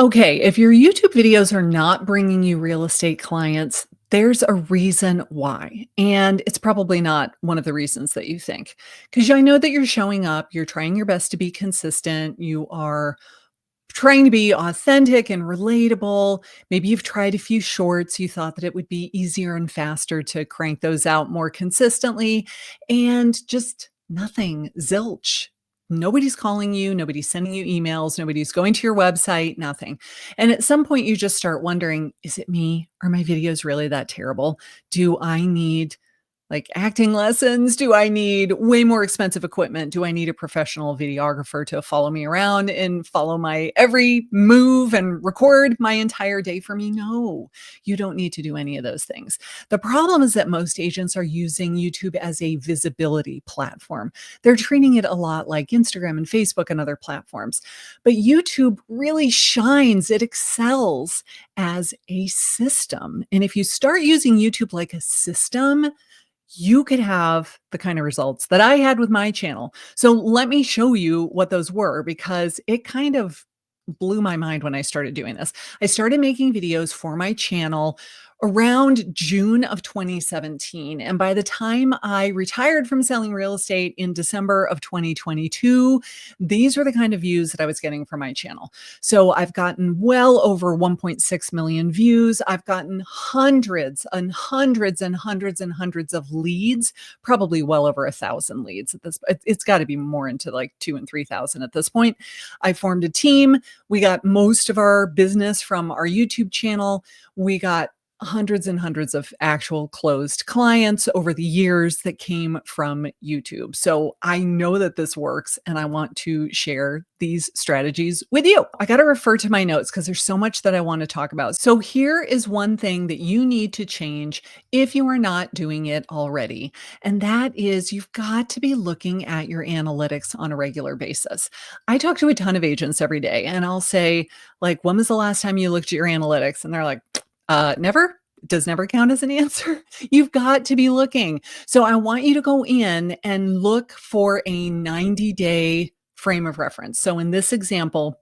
Okay, if your YouTube videos are not bringing you real estate clients, there's a reason why. And it's probably not one of the reasons that you think. Because I know that you're showing up, you're trying your best to be consistent, you are trying to be authentic and relatable. Maybe you've tried a few shorts, you thought that it would be easier and faster to crank those out more consistently, and just nothing, zilch. Nobody's calling you, nobody's sending you emails, nobody's going to your website, nothing. And at some point, you just start wondering, is it me? Are my videos really that terrible? Do I need like acting lessons? Do I need way more expensive equipment? Do I need a professional videographer to follow me around and follow my every move and record my entire day for me? No, you don't need to do any of those things. The problem is that most agents are using YouTube as a visibility platform. They're treating it a lot like Instagram and Facebook and other platforms. But YouTube really shines, it excels as a system. And if you start using YouTube like a system, you could have the kind of results that I had with my channel. So let me show you what those were because it kind of blew my mind when I started doing this. I started making videos for my channel around June of 2017. And by the time I retired from selling real estate in December of 2022, these were the kind of views that I was getting for my channel. So I've gotten well over 1.6 million views. I've gotten hundreds and hundreds and hundreds and hundreds of leads, probably well over 1,000 leads at this. It's got to be more into like 2,000 and 3,000 at this point. I formed a team. We got most of our business from our YouTube channel. We got hundreds and hundreds of actual closed clients over the years that came from YouTube. So I know that this works and I want to share these strategies with you. I got to refer to my notes because there's so much that I want to talk about. So here is one thing that you need to change if you are not doing it already. And that is you've got to be looking at your analytics on a regular basis. I talk to a ton of agents every day and I'll say, like, when was the last time you looked at your analytics? And they're like, never. Does never count as an answer. You've got to be looking. So I want you to go in and look for a 90-day frame of reference. So in this example,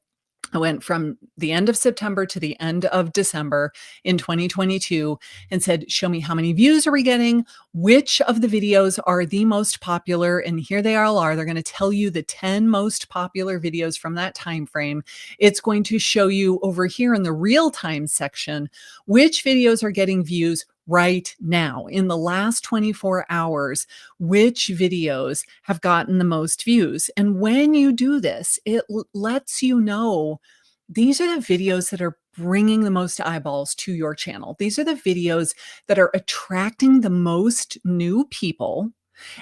I went from the end of September to the end of December in 2022 and said, show me how many views are we getting? Which of the videos are the most popular? And here they all are. They're going to tell you the 10 most popular videos from that time frame. It's going to show you over here in the real time section, which videos are getting views right now in the last 24 hours, which videos have gotten the most views. And when you do this, it lets you know these are the videos that are bringing the most eyeballs to your channel. These are the videos that are attracting the most new people,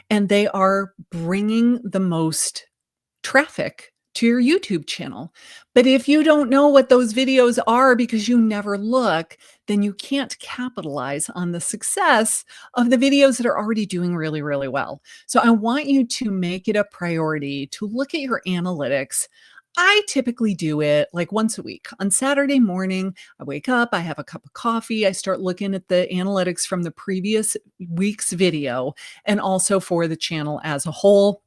and they are bringing the most traffic to your YouTube channel. But if you don't know what those videos are because you never look, then you can't capitalize on the success of the videos that are already doing really, really well. So I want you to make it a priority to look at your analytics. I typically do it like once a week. On Saturday morning, I wake up, I have a cup of coffee, I start looking at the analytics from the previous week's video and also for the channel as a whole.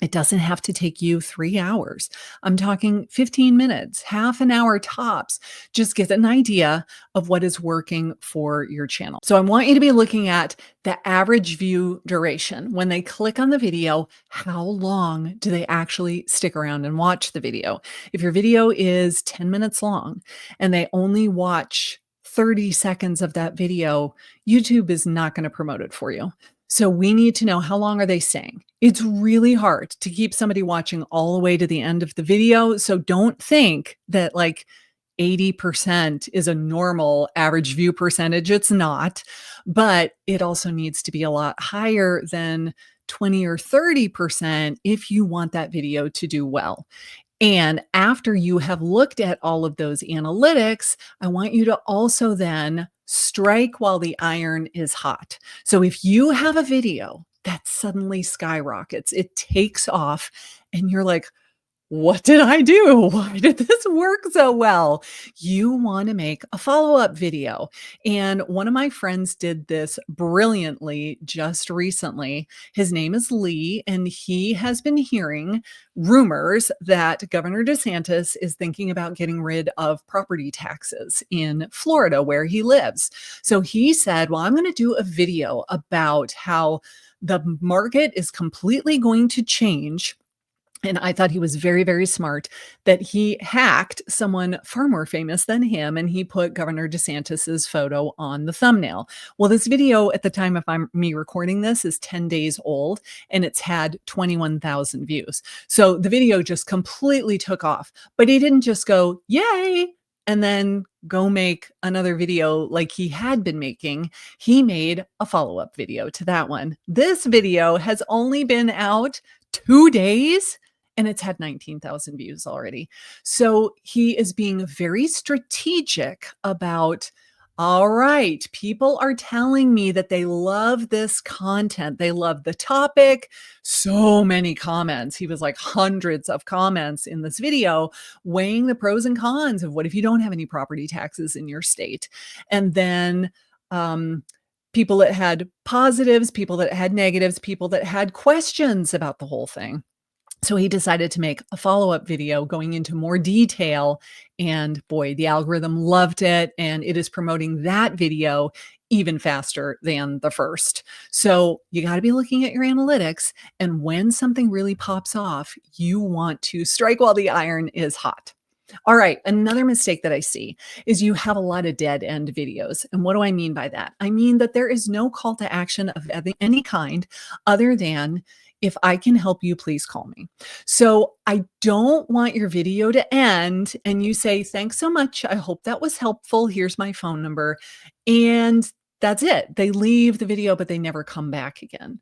It doesn't have to take you 3 hours. I'm talking 15 minutes, half an hour tops. Just get an idea of what is working for your channel. So I want you to be looking at the average view duration. When they click on the video, how long do they actually stick around and watch the video? If your video is 10 minutes long and they only watch 30 seconds of that video, YouTube is not going to promote it for you. So we need to know, how long are they staying? It's really hard to keep somebody watching all the way to the end of the video. So don't think that like 80% is a normal average view percentage. It's not, but it also needs to be a lot higher than 20 or 30% if you want that video to do well. And after you have looked at all of those analytics, I want you to also then strike while the iron is hot. So if you have a video that suddenly skyrockets, it takes off, and you're like, what did I do? Why did this work so well? You want to make a follow up video. And one of my friends did this brilliantly just recently. His name is Lee, and he has been hearing rumors that Governor DeSantis is thinking about getting rid of property taxes in Florida, where he lives. So he said, well, I'm going to do a video about how the market is completely going to change. And I thought he was very, very smart that he hacked someone far more famous than him, and he put Governor DeSantis's photo on the thumbnail. Well, this video at the time of me recording this is 10 days old, and it's had 21,000 views. So the video just completely took off, but he didn't just go, yay, and then go make another video like he had been making. He made a follow-up video to that one. This video has only been out 2 days, and it's had 19,000 views already. So he is being very strategic about, all right, people are telling me that they love this content. They love the topic. So many comments. He was like hundreds of comments in this video weighing the pros and cons of what if you don't have any property taxes in your state. And then people that had positives, people that had negatives, people that had questions about the whole thing. So he decided to make a follow-up video going into more detail, and boy, the algorithm loved it, and it is promoting that video even faster than the first. So you got to be looking at your analytics, and when something really pops off, you want to strike while the iron is hot. All right, another mistake that I see is you have a lot of dead end videos. And what do I mean by that? I mean that there is no call to action of any kind other than, if I can help you, please call me. So I don't want your video to end and you say, thanks so much. I hope that was helpful. Here's my phone number. And that's it. They leave the video, but they never come back again.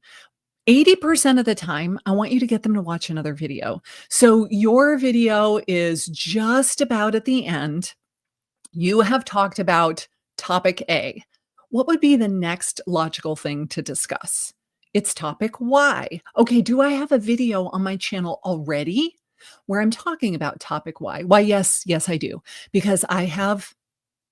80% of the time, I want you to get them to watch another video. So your video is just about at the end. You have talked about topic A. What would be the next logical thing to discuss? It's topic Y. Okay, do I have a video on my channel already where I'm talking about topic Y? Why, yes, I do, because I have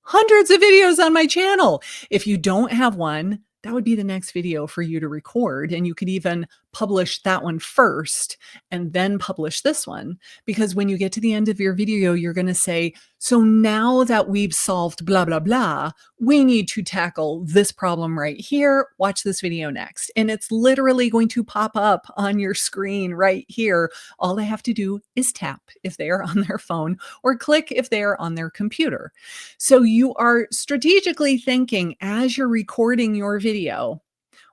hundreds of videos on my channel. If you don't have one, that would be the next video for you to record. And you could even publish that one first and then publish this one. Because when you get to the end of your video, you're going to say, so now that we've solved blah, blah, blah, we need to tackle this problem right here. Watch this video next. And it's literally going to pop up on your screen right here. All they have to do is tap if they are on their phone or click if they are on their computer. So you are strategically thinking as you're recording your video,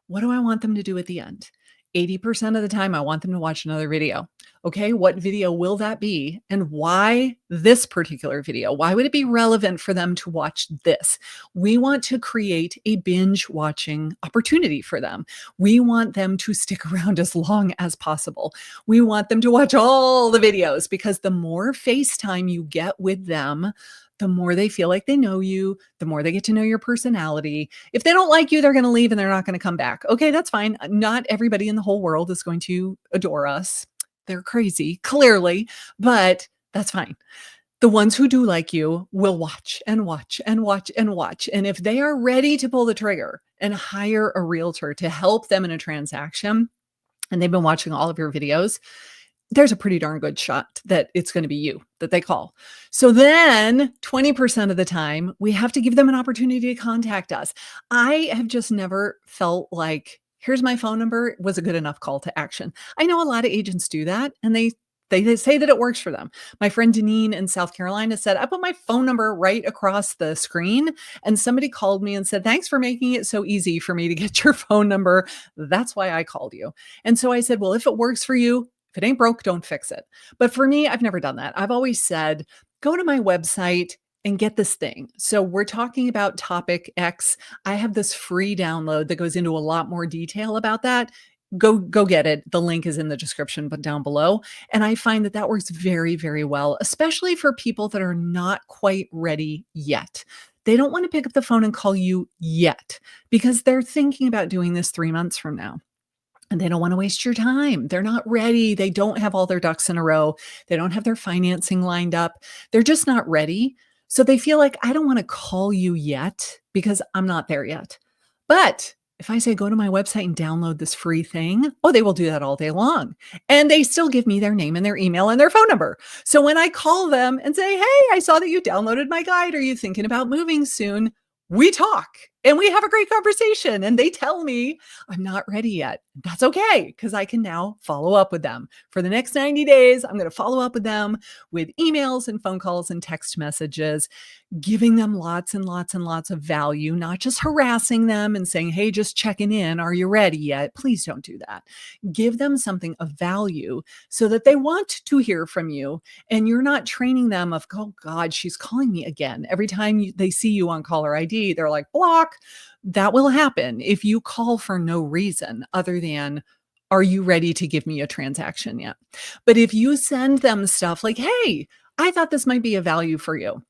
what do I want them to do at the end? 80% of the time, I want them to watch another video. Okay, what video will that be? And why this particular video? Why would it be relevant for them to watch this? We want to create a binge watching opportunity for them. We want them to stick around as long as possible. We want them to watch all the videos, because the more FaceTime you get with them, the more they feel like they know you, the more they get to know your personality. If they don't like you, they're going to leave and they're not going to come back. Okay, that's fine. Not everybody in the whole world is going to adore us. They're crazy, clearly, but that's fine. The ones who do like you will watch and watch and watch and watch. And if they are ready to pull the trigger and hire a realtor to help them in a transaction, and they've been watching all of your videos, there's a pretty darn good shot that it's going to be you that they call. So then 20% of the time, we have to give them an opportunity to contact us. I have just never felt like, here's my phone number, was a good enough call to action. I know a lot of agents do that, and they say that it works for them. My friend Deneen in South Carolina said, I put my phone number right across the screen, and somebody called me and said, thanks for making it so easy for me to get your phone number. That's why I called you. And so I said, well, if it works for you, if it ain't broke, don't fix it. But for me, I've never done that. I've always said, go to my website and get this thing. So we're talking about topic X. I have this free download that goes into a lot more detail about that. Go get it. The link is in the description, but down below. And I find that that works very, very well, especially for people that are not quite ready yet. They don't want to pick up the phone and call you yet because they're thinking about doing this 3 months from now. and they don't want to waste your time. They're not ready. They don't have all their ducks in a row. They don't have their financing lined up. They're just not ready. So they feel like, I don't want to call you yet because I'm not there yet. But if I say, go to my website and download this free thing, oh, they will do that all day long. And they still give me their name and their email and their phone number. So when I call them and say, hey, I saw that you downloaded my guide. Are you thinking about moving soon? We talk and we have a great conversation. And they tell me, I'm not ready yet. That's okay, because I can now follow up with them. For the next 90 days, I'm going to follow up with them with emails and phone calls and text messages, giving them lots and lots and lots of value, not just harassing them and saying, hey, just checking in. Are you ready yet? Please don't do that. Give them something of value so that they want to hear from you. And you're not training them of, oh God, she's calling me again. Every time they see you on caller ID, they're like, block. That will happen if you call for no reason other than, are you ready to give me a transaction yet? But if you send them stuff like, hey, I thought this might be a value for you.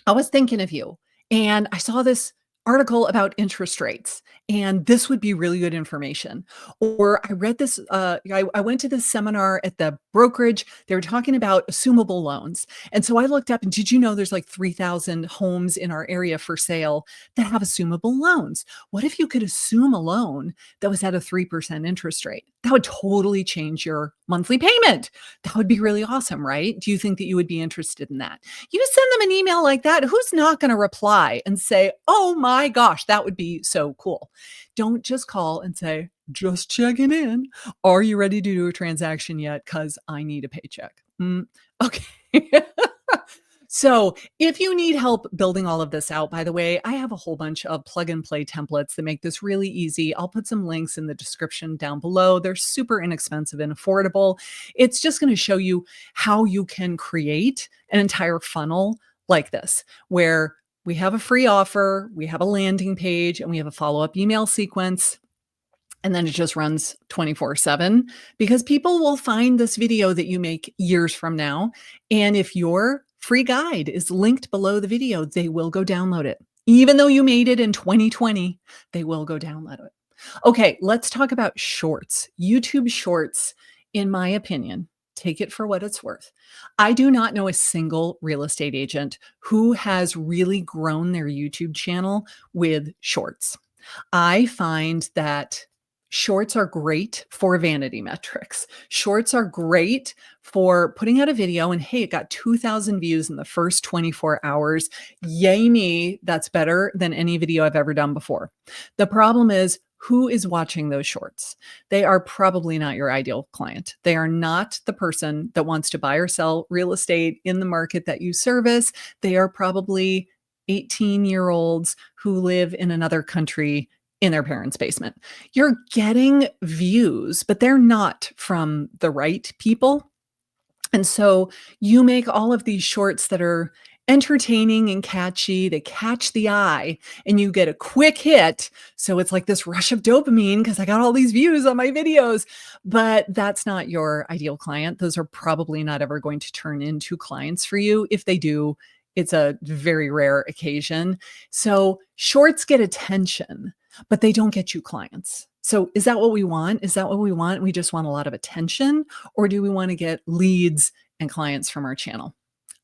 I was thinking of you, and I saw this article about interest rates, and this would be really good information. Or I read this, I went to this seminar at the brokerage. They were talking about assumable loans. And so I looked up, and did you know there's like 3,000 homes in our area for sale that have assumable loans? What if you could assume a loan that was at a 3% interest rate? That would totally change your monthly payment. That would be really awesome, right? Do you think that you would be interested in that? You send them an email like that, who's not going to reply and say, oh my gosh, that would be so cool. Don't just call and say, just checking in. Are you ready to do a transaction yet? Because I need a paycheck. Okay. So if you need help building all of this out, by the way, I have a whole bunch of plug and play templates that make this really easy. I'll put some links in the description down below. They're super inexpensive and affordable. It's just going to show you how you can create an entire funnel like this, where we have a free offer, we have a landing page, and we have a follow-up email sequence. And then it just runs 24/7, because people will find this video that you make years from now. And if your free guide is linked below the video, they will go download it. Even though you made it in 2020, they will go download it. Okay, let's talk about shorts. YouTube shorts, in my opinion, take it for what it's worth. I do not know a single real estate agent who has really grown their YouTube channel with shorts. I find that shorts are great for vanity metrics. Shorts are great for putting out a video and, hey, it got 2,000 views in the first 24 hours. Yay me, that's better than any video I've ever done before. The problem is, who is watching those shorts? They are probably not your ideal client. They are not the person that wants to buy or sell real estate in the market that you service. They are probably 18-year-olds who live in another country in their parents' basement. You're getting views, but they're not from the right people. And so you make all of these shorts that are entertaining and catchy, they catch the eye, and you get a quick hit. So it's like this rush of dopamine because I got all these views on my videos, but that's not your ideal client. Those are probably not ever going to turn into clients for you. If they do, it's a very rare occasion. So shorts get attention, but they don't get you clients. So is that what we want? Is that what we want? We just want a lot of attention, or do we want to get leads and clients from our channel?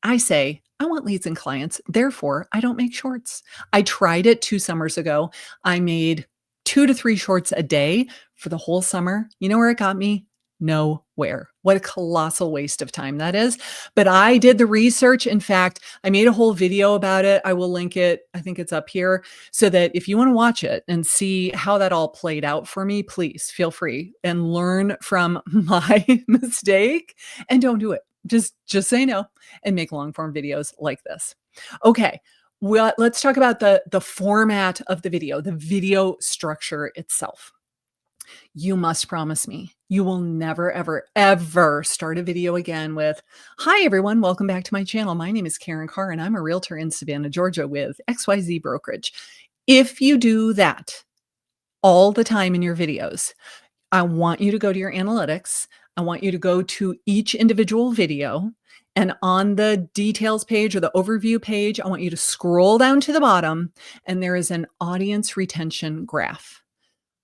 I say, I want leads and clients. Therefore, I don't make shorts. I tried it 2 summers ago. I made 2 to 3 shorts a day for the whole summer. You know where it got me? Nowhere. What a colossal waste of time that is. But I did the research. In fact, I made a whole video about it. I will link it. I think it's up here, so that if you want to watch it and see how that all played out for me, please feel free and learn from my mistake, and don't do it. Just say no and make long form videos like this. Okay. Well, let's talk about the format of the video structure itself. You must promise me you will never, ever, ever start a video again with, hi, everyone. Welcome back to my channel. My name is Karin Carr, and I'm a realtor in Savannah, Georgia with XYZ Brokerage. If you do that all the time in your videos, I want you to go to your analytics. I want you to go to each individual video, and on the details page or the overview page, I want you to scroll down to the bottom, and there is an audience retention graph.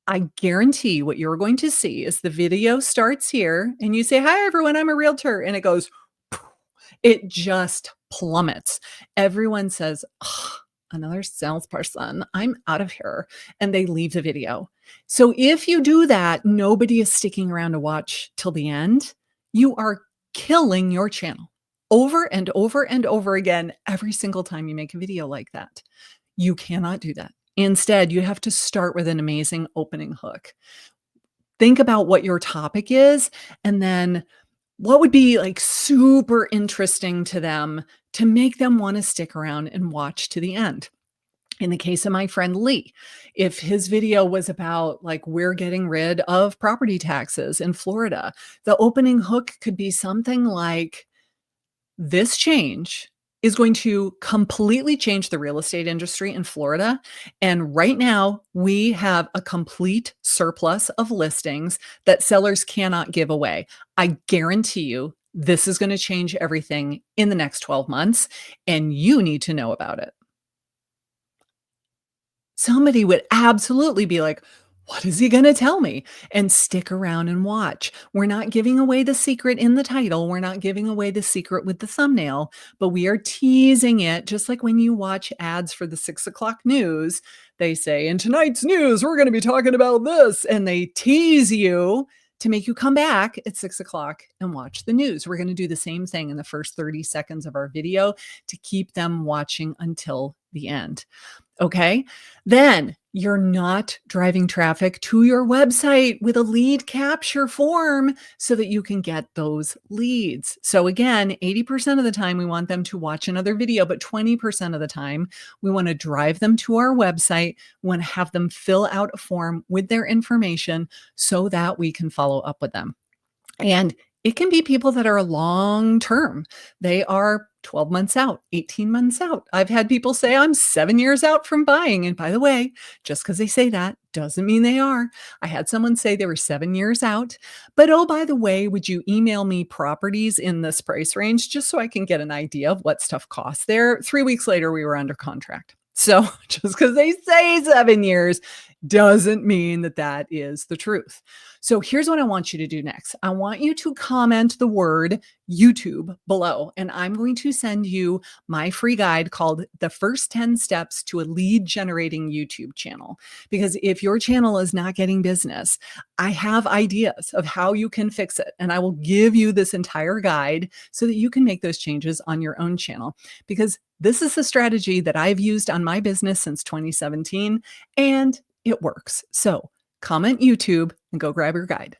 I guarantee what you're going to see is the video starts here and you say, "Hi, everyone, I'm a realtor." And it goes, it just plummets. Everyone says, "Ugh, another salesperson. I'm out of here." And they leave the video. So if you do that, nobody is sticking around to watch till the end. You are killing your channel over and over and over again every single time you make a video like that. You cannot do that. Instead, you have to start with an amazing opening hook. Think about what your topic is, and then what would be like super interesting to them to make them want to stick around and watch to the end. In the case of my friend Lee, if his video was about like we're getting rid of property taxes in Florida, the opening hook could be something like this change is going to completely change the real estate industry in Florida. And right now, we have a complete surplus of listings that sellers cannot give away. I guarantee you, this is going to change everything in the next 12 months, and you need to know about it. Somebody would absolutely be like, "What is he gonna tell me?" And stick around and watch. We're not giving away the secret in the title, we're not giving away the secret with the thumbnail, but we are teasing it just like when you watch ads for the 6 o'clock news. They say, "In tonight's news, we're gonna be talking about this," and they tease you to make you come back at 6 o'clock and watch the news. We're gonna do the same thing in the first 30 seconds of our video to keep them watching until the end. Okay. Then you're not driving traffic to your website with a lead capture form so that you can get those leads. So again, 80% of the time we want them to watch another video, but 20% of the time we want to drive them to our website. We want to have them fill out a form with their information so that we can follow up with them. And it can be people that are long term. They are 12 months out, 18 months out. I've had people say, "I'm 7 years out from buying." And by the way, just because they say that doesn't mean they are. I had someone say they were 7 years out. But oh, by the way, would you email me properties in this price range just so I can get an idea of what stuff costs there? 3 weeks later, we were under contract. So just because they say 7 years doesn't mean that that is the truth. So here's what I want you to do next. I want you to comment the word YouTube below, and I'm going to send you my free guide called The First 10 Steps to a Lead Generating YouTube Channel. Because if your channel is not getting business, I have ideas of how you can fix it. And I will give you this entire guide so that you can make those changes on your own channel. Because this is the strategy that I've used on my business since 2017, and it works. So comment YouTube and go grab your guide.